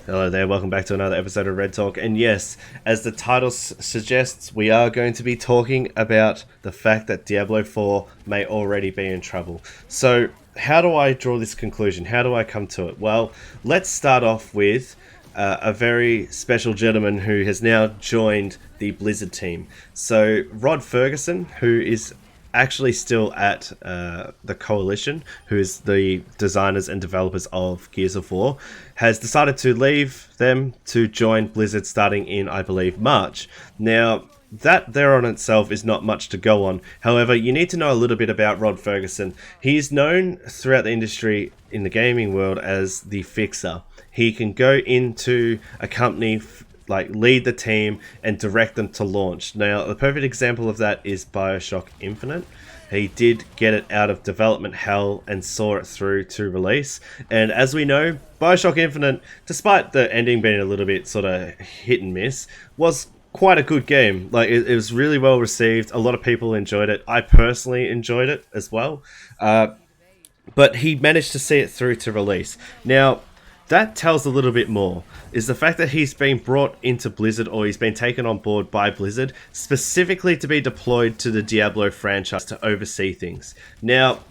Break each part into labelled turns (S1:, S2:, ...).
S1: Hello there, welcome back to another episode of Red Talk. And yes, as the title suggests, we are going to be talking about the fact that Diablo 4 may already be in trouble. So, how do I draw this conclusion? How do I come to it? Well, let's start off with a very special gentleman who has now joined the Blizzard team. So, Rod Ferguson, who is actually still at the Coalition, who is the designers and developers of Gears of War, has decided to leave them to join Blizzard starting in, I believe, March. Now, that there on itself is not much to go on. However, you need to know a little bit about Rod Ferguson. He is known throughout the industry in the gaming world as the fixer. He can go into a company, lead the team and direct them to launch. Now, the perfect example of that is BioShock Infinite. He did get it out of development hell and saw it through to release. And as we know, BioShock Infinite, despite the ending being a little bit sort of hit and miss, was quite a good game. It was really well received. A lot of people enjoyed it. I personally enjoyed it as well. But he managed to see it through to release. Now, that tells a little bit more, is the fact that he's been brought into Blizzard, or he's been taken on board by Blizzard, specifically to be deployed to the Diablo franchise to oversee things. Now,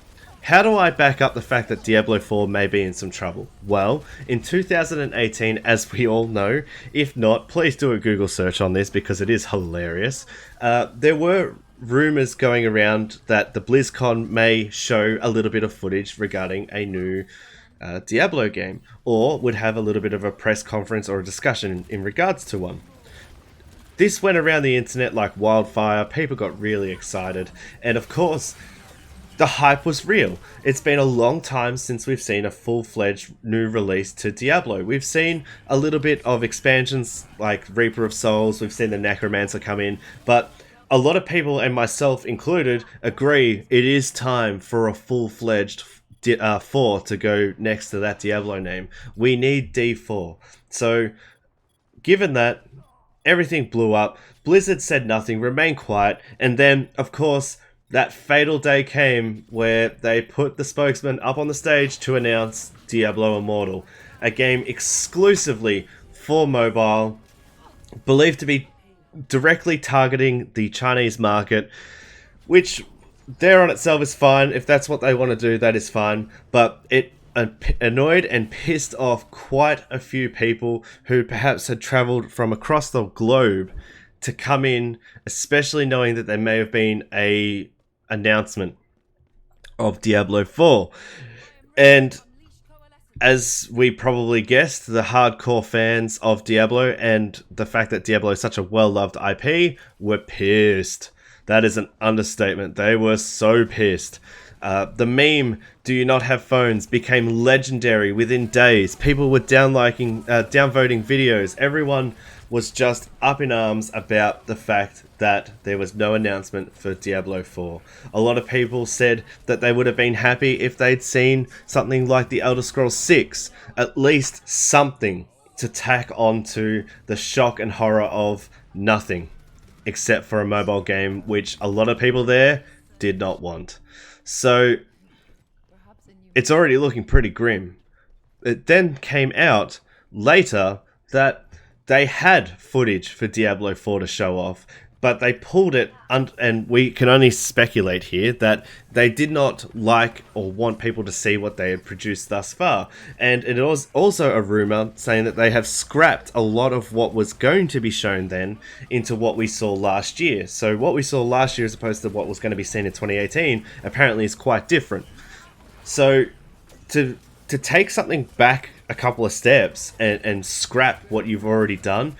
S1: how do I back up the fact that Diablo 4 may be in some trouble? Well, in 2018, as we all know, if not, please do a Google search on this because it is hilarious, there were rumors going around that the BlizzCon may show a little bit of footage regarding a new Diablo game, or would have a little bit of a press conference or a discussion in regards to one. This went around the internet like wildfire. People got really excited, and of course the hype was real. It's been a long time since we've seen a full-fledged new release to Diablo. We've seen a little bit of expansions like Reaper of Souls, we've seen the Necromancer come in, but a lot of people, and myself included, agree it is time for a full-fledged 4 to go next to that Diablo name. We need D4. So, given that, everything blew up. Blizzard said nothing, remained quiet, and then, of course, that fatal day came where they put the spokesman up on the stage to announce Diablo Immortal, a game exclusively for mobile, believed to be directly targeting the Chinese market, which there on itself is fine. If that's what they want to do, that is fine. But it annoyed and pissed off quite a few people who perhaps had travelled from across the globe to come in, especially knowing that there may have been a announcement of Diablo 4. And as we probably guessed, the hardcore fans of Diablo and the fact that Diablo is such a well-loved IP were pissed. That is an understatement. They were so pissed. The meme, "Do you not have phones?" became legendary within days. People were downvoting videos. Everyone was just up in arms about the fact that there was no announcement for Diablo 4. A lot of people said that they would have been happy if they'd seen something like The Elder Scrolls 6. At least something to tack onto the shock and horror of nothing, except for a mobile game, which a lot of people there did not want. So, it's already looking pretty grim. It then came out later that they had footage for Diablo 4 to show off, but they pulled it, and we can only speculate here that they did not like or want people to see what they had produced thus far. And it was also a rumor saying that they have scrapped a lot of what was going to be shown then into what we saw last year. So what we saw last year as opposed to what was going to be seen in 2018 apparently is quite different. So to take something back a couple of steps and scrap what you've already done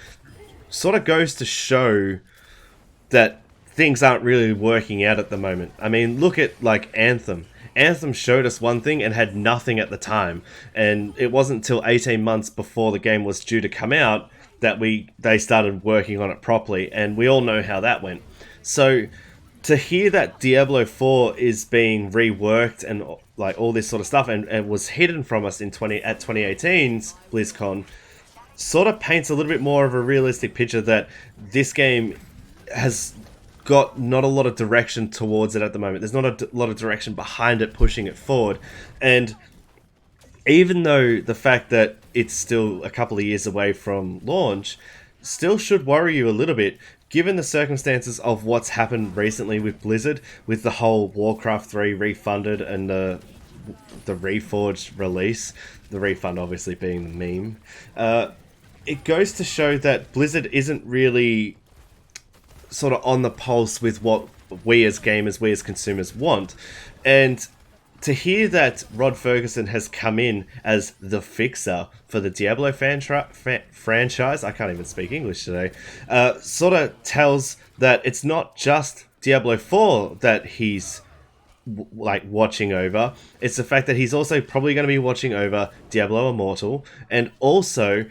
S1: sort of goes to show that things aren't really working out at the moment. I mean, look at like Anthem. Anthem showed us one thing and had nothing at the time, and it wasn't until 18 months before the game was due to come out that they started working on it properly, and we all know how that went. So to hear that Diablo 4 is being reworked and like all this sort of stuff and was hidden from us at 2018's BlizzCon sort of paints a little bit more of a realistic picture that this game has got not a lot of direction towards it at the moment. There's not a lot of direction behind it, pushing it forward. And even though the fact that it's still a couple of years away from launch still should worry you a little bit, given the circumstances of what's happened recently with Blizzard, with the whole Warcraft 3 refunded and the Reforged release, the refund obviously being the meme. It goes to show that Blizzard isn't really sort of on the pulse with what we as gamers, we as consumers want. And to hear that Rod Ferguson has come in as the fixer for the Diablo franchise, I can't even speak English today, sort of tells that it's not just Diablo 4 that he's like watching over. It's the fact that he's also probably going to be watching over Diablo Immortal, and also,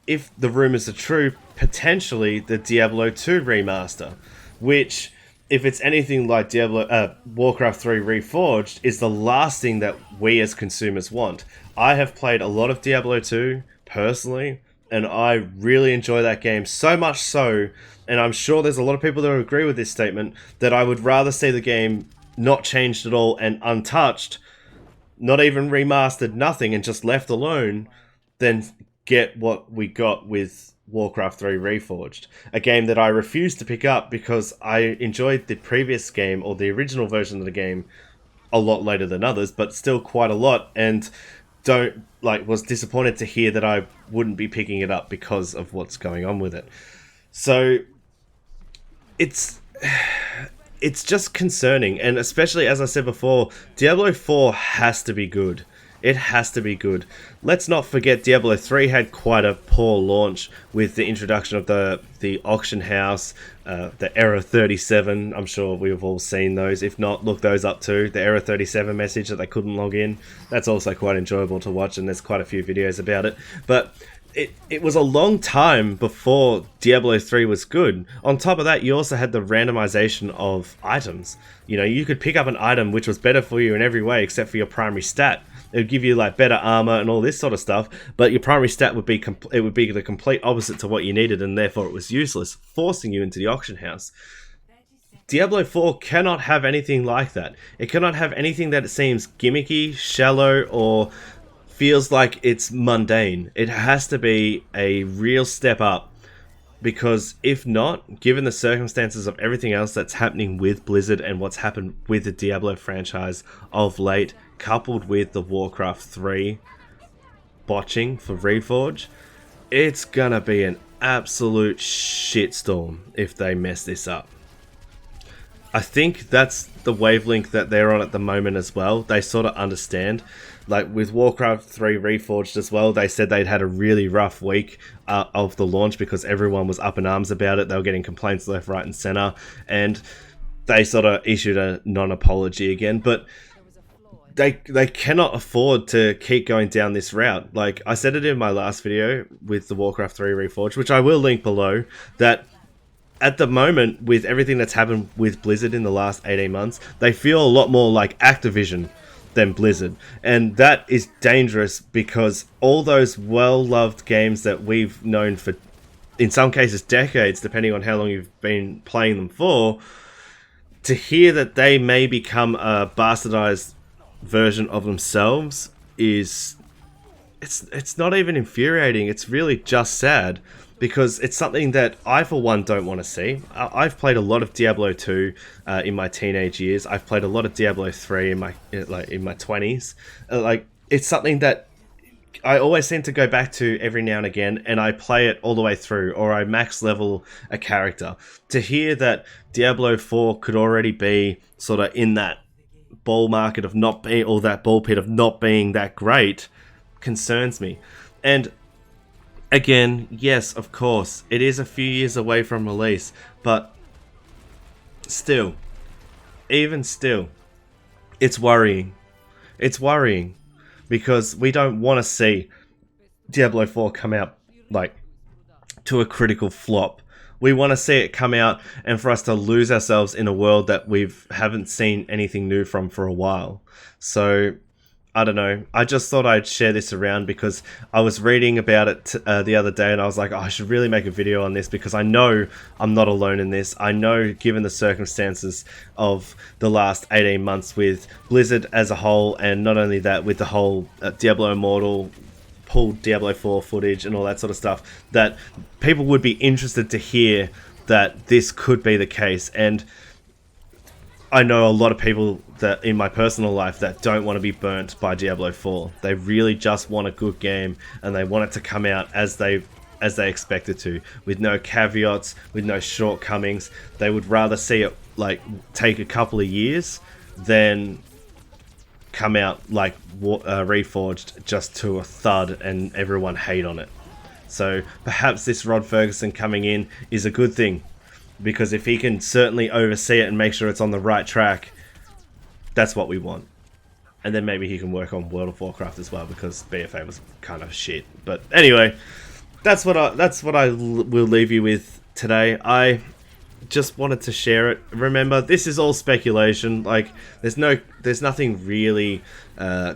S1: if the rumors are true, potentially the Diablo 2 remaster, which, if it's anything like Warcraft 3 Reforged, is the last thing that we as consumers want. I have played a lot of Diablo 2 personally, and I really enjoy that game, so much so, and I'm sure there's a lot of people that agree with this statement, that I would rather see the game not changed at all and untouched, not even remastered, nothing, and just left alone, than get what we got with Warcraft 3 Reforged, a game that I refused to pick up because I enjoyed the previous game, or the original version of the game, a lot later than others, but still quite a lot, and was disappointed to hear that I wouldn't be picking it up because of what's going on with it. So it's just concerning, and especially, as I said before, Diablo 4 has to be good. It has to be good. Let's not forget Diablo 3 had quite a poor launch with the introduction of the auction house, the Error 37. I'm sure we've all seen those. If not, look those up too. The Error 37 message that they couldn't log in. That's also quite enjoyable to watch, and there's quite a few videos about it. But it was a long time before Diablo 3 was good. On top of that, you also had the randomization of items. You know, you could pick up an item which was better for you in every way except for your primary stat. It would give you like better armor and all this sort of stuff, but your primary stat would be the complete opposite to what you needed, and therefore it was useless, forcing you into the auction house. Diablo 4 cannot have anything like that. It cannot have anything that seems gimmicky, shallow, or feels like it's mundane. It has to be a real step up, because if not, given the circumstances of everything else that's happening with Blizzard and what's happened with the Diablo franchise of late, coupled with the Warcraft 3 botching for Reforge, it's gonna be an absolute shitstorm if they mess this up. I think that's the wavelength that they're on at the moment as well. They sort of understand. Like with Warcraft 3 Reforged as well, they said they'd had a really rough week of the launch because everyone was up in arms about it. They were getting complaints left, right, and center, and they sort of issued a non-apology again. But they cannot afford to keep going down this route. Like I said it in my last video with the Warcraft 3 Reforged, which I will link below, that at the moment, with everything that's happened with Blizzard in the last 18 months, they feel a lot more like Activision than Blizzard. And that is dangerous, because all those well-loved games that we've known for, in some cases, decades, depending on how long you've been playing them for, to hear that they may become a bastardized version of themselves is... It's not even infuriating, it's really just sad. Because it's something that I, for one, don't want to see. I've played a lot of Diablo 2 in my teenage years. I've played a lot of Diablo 3 in my 20s. It's something that I always seem to go back to every now and again, and I play it all the way through, or I max level a character. To hear that Diablo 4 could already be sort of in that ball market of not being, or that ball pit of not being that great, concerns me. And again, yes, of course, it is a few years away from release, but still, even still, it's worrying. It's worrying, because we don't want to see Diablo 4 come out, like, to a critical flop. We want to see it come out and for us to lose ourselves in a world that we haven't seen anything new from for a while. So I don't know. I just thought I'd share this around because I was reading about it the other day, and I was like, oh, I should really make a video on this because I know I'm not alone in this. I know, given the circumstances of the last 18 months with Blizzard as a whole, and not only that, with the whole Diablo Immortal pulled Diablo 4 footage and all that sort of stuff, that people would be interested to hear that this could be the case. And I know a lot of people that in my personal life that don't want to be burnt by Diablo 4. They really just want a good game, and they want it to come out as they expect it to, with no caveats, with no shortcomings. They would rather see it like take a couple of years than come out like Reforged just to a thud and everyone hate on it. So perhaps this Rod Ferguson coming in is a good thing, because if he can certainly oversee it and make sure it's on the right track, that's what we want. And then maybe he can work on World of Warcraft as well, because BFA was kind of shit. But anyway, that's what I will leave you with today. I just wanted to share it. Remember, this is all speculation. Like, there's nothing really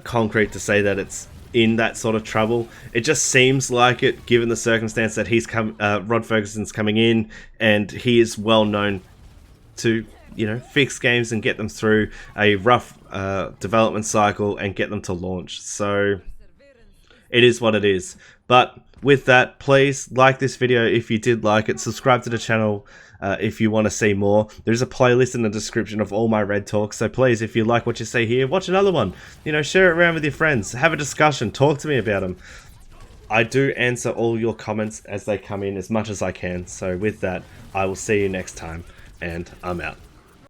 S1: concrete to say that it's in that sort of trouble. It just seems like it, given the circumstance that Rod Ferguson's coming in, and he is well known to, you know, fix games and get them through a rough development cycle and get them to launch. So it is what it is. But with that, please like this video if you did like it. Subscribe to the channel if you want to see more. There's a playlist in the description of all my Red Talks. So please, if you like what you see here, watch another one. You know, share it around with your friends. Have a discussion. Talk to me about them. I do answer all your comments as they come in as much as I can. So with that, I will see you next time, and I'm out.